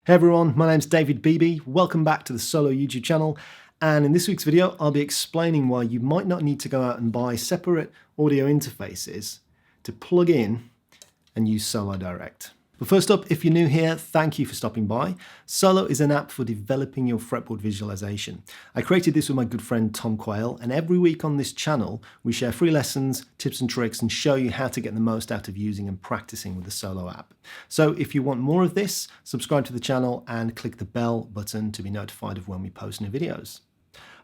Hey everyone, my name's David Beebee. Welcome back to the Solo YouTube channel. And in this week's video, I'll be explaining why you might not need to go out and buy separate audio interfaces to plug in and use Solo Direct. But first up, if you're new here, thank you for stopping by. Solo is an app for developing your fretboard visualization. I created this with my good friend Tom Quayle, and every week on this channel, we share free lessons, tips and tricks, and show you how to get the most out of using and practicing with the Solo app. So if you want more of this, subscribe to the channel and click the bell button to be notified of when we post new videos.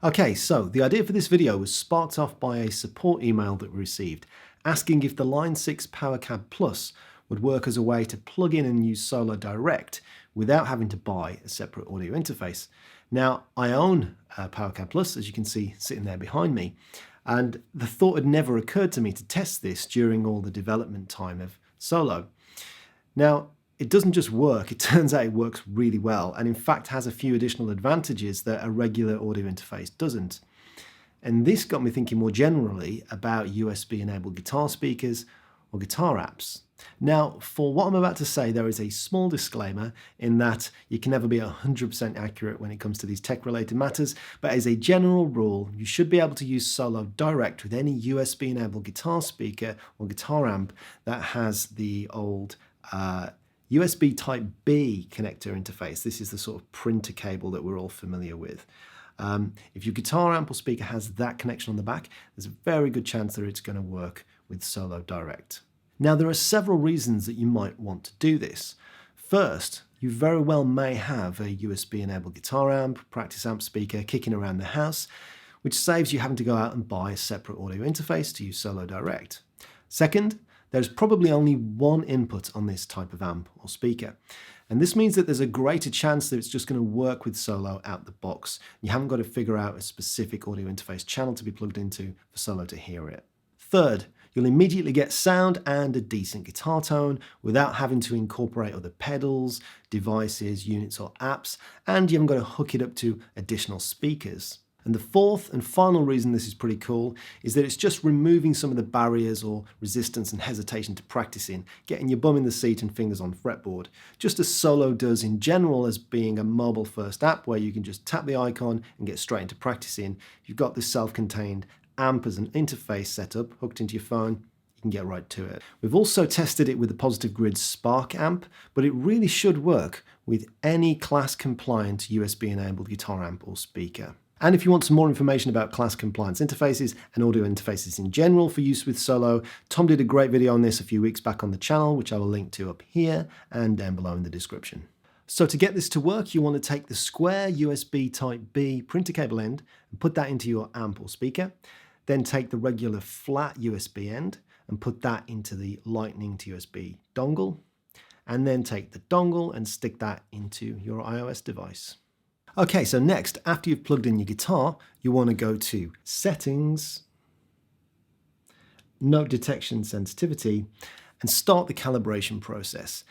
Okay, so the idea for this video was sparked off by a support email that we received, asking if the Line 6 PowerCab Plus would work as a way to plug in and use Solo Direct without having to buy a separate audio interface. Now, I own PowerCab Plus, as you can see sitting there behind me, and the thought had never occurred to me to test this during all the development time of Solo. Now, it doesn't just work, it turns out it works really well, and in fact has a few additional advantages that a regular audio interface doesn't. And this got me thinking more generally about USB-enabled guitar speakers or guitar amps. Now, for what I'm about to say, there is a small disclaimer in that you can never be 100% accurate when it comes to these tech-related matters, but as a general rule, you should be able to use Solo Direct with any USB-enabled guitar speaker or guitar amp that has the old USB Type-B connector interface. This is the sort of printer cable that we're all familiar with. If your guitar amp or speaker has that connection on the back, there's a very good chance that it's going to work with Solo Direct. Now, there are several reasons that you might want to do this. First, you very well may have a USB-enabled guitar amp, practice amp speaker kicking around the house, which saves you having to go out and buy a separate audio interface to use Solo Direct. Second, there's probably only one input on this type of amp or speaker. And this means that there's a greater chance that it's just going to work with Solo out the box. You haven't got to figure out a specific audio interface channel to be plugged into for Solo to hear it. Third, you'll immediately get sound and a decent guitar tone without having to incorporate other pedals, devices, units or apps, and you haven't got to hook it up to additional speakers. And the fourth and final reason this is pretty cool is that it's just removing some of the barriers or resistance and hesitation to practicing, getting your bum in the seat and fingers on fretboard, just as Solo does in general as being a mobile-first app where you can just tap the icon and get straight into practicing. You've got this self-contained amp as an interface setup hooked into your phone. You can get right to it. We've also tested it with the Positive Grid Spark amp, but it really should work with any class-compliant USB-enabled guitar amp or speaker. And if you want some more information about class compliance interfaces and audio interfaces in general for use with Solo, Tom did a great video on this a few weeks back on the channel, which I will link to up here and down below in the description. So to get this to work, you want to take the square USB Type-B printer cable end and put that into your amp or speaker. Then take the regular flat USB end and put that into the Lightning to USB dongle. And then take the dongle and stick that into your iOS device. Okay, so next, after you've plugged in your guitar, you want to go to Settings, Note Detection Sensitivity, and start the calibration process.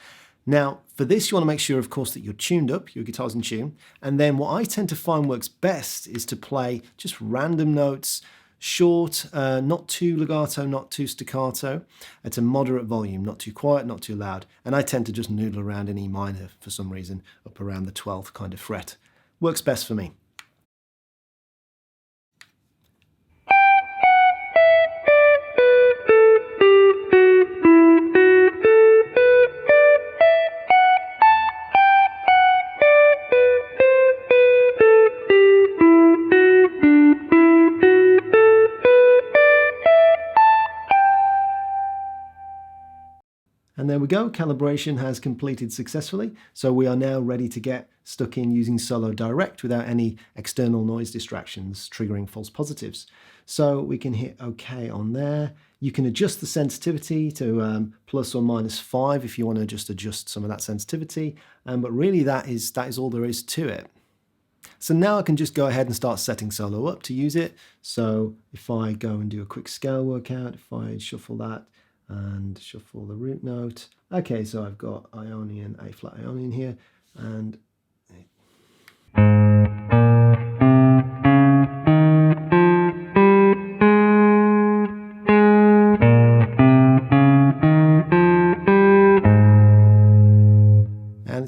Now, for this, you want to make sure, of course, that you're tuned up, your guitar's in tune, and then what I tend to find works best is to play just random notes, short, not too legato, not too staccato, at a moderate volume, not too quiet, not too loud, and I tend to just noodle around in E minor for some reason, up around the 12th kind of fret. Works best for me. And there we go, calibration has completed successfully. So we are now ready to get stuck in using Solo Direct without any external noise distractions triggering false positives. So we can hit OK on there. You can adjust the sensitivity to plus or minus 5 if you want to just adjust some of that sensitivity. But really that is all there is to it. So now I can just go ahead and start setting Solo up to use it. So if I go and do a quick scale workout, if I shuffle that, and shuffle the root note. Okay, so I've got Ionian, A flat Ionian here, and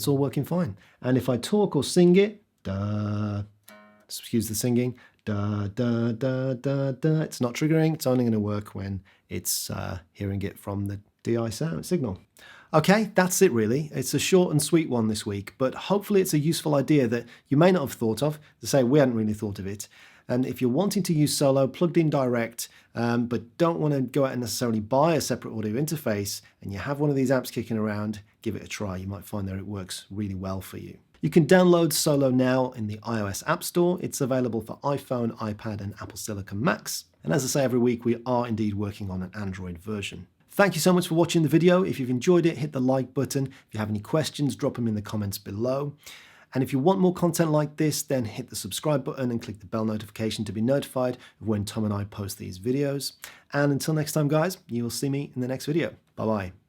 it's all working fine. And if I talk or sing it, da, excuse the singing, da, da, da, da, da, it's not triggering. It's only going to work when it's hearing it from the DI sound signal. Okay, that's it really. It's a short and sweet one this week, but hopefully it's a useful idea that you may not have thought of. To say we hadn't really thought of it. And if you're wanting to use Solo plugged in direct, but don't want to go out and necessarily buy a separate audio interface, and you have one of these amps kicking around, give it a try. You might find that it works really well for you. You can download Solo now in the iOS App Store. It's available for iPhone, iPad, and Apple Silicon Macs. And as I say every week, we are indeed working on an Android version. Thank you so much for watching the video. If you've enjoyed it, hit the like button. If you have any questions, drop them in the comments below. And if you want more content like this, then hit the subscribe button and click the bell notification to be notified of when Tom and I post these videos. And until next time, guys, you'll see me in the next video. Bye-bye.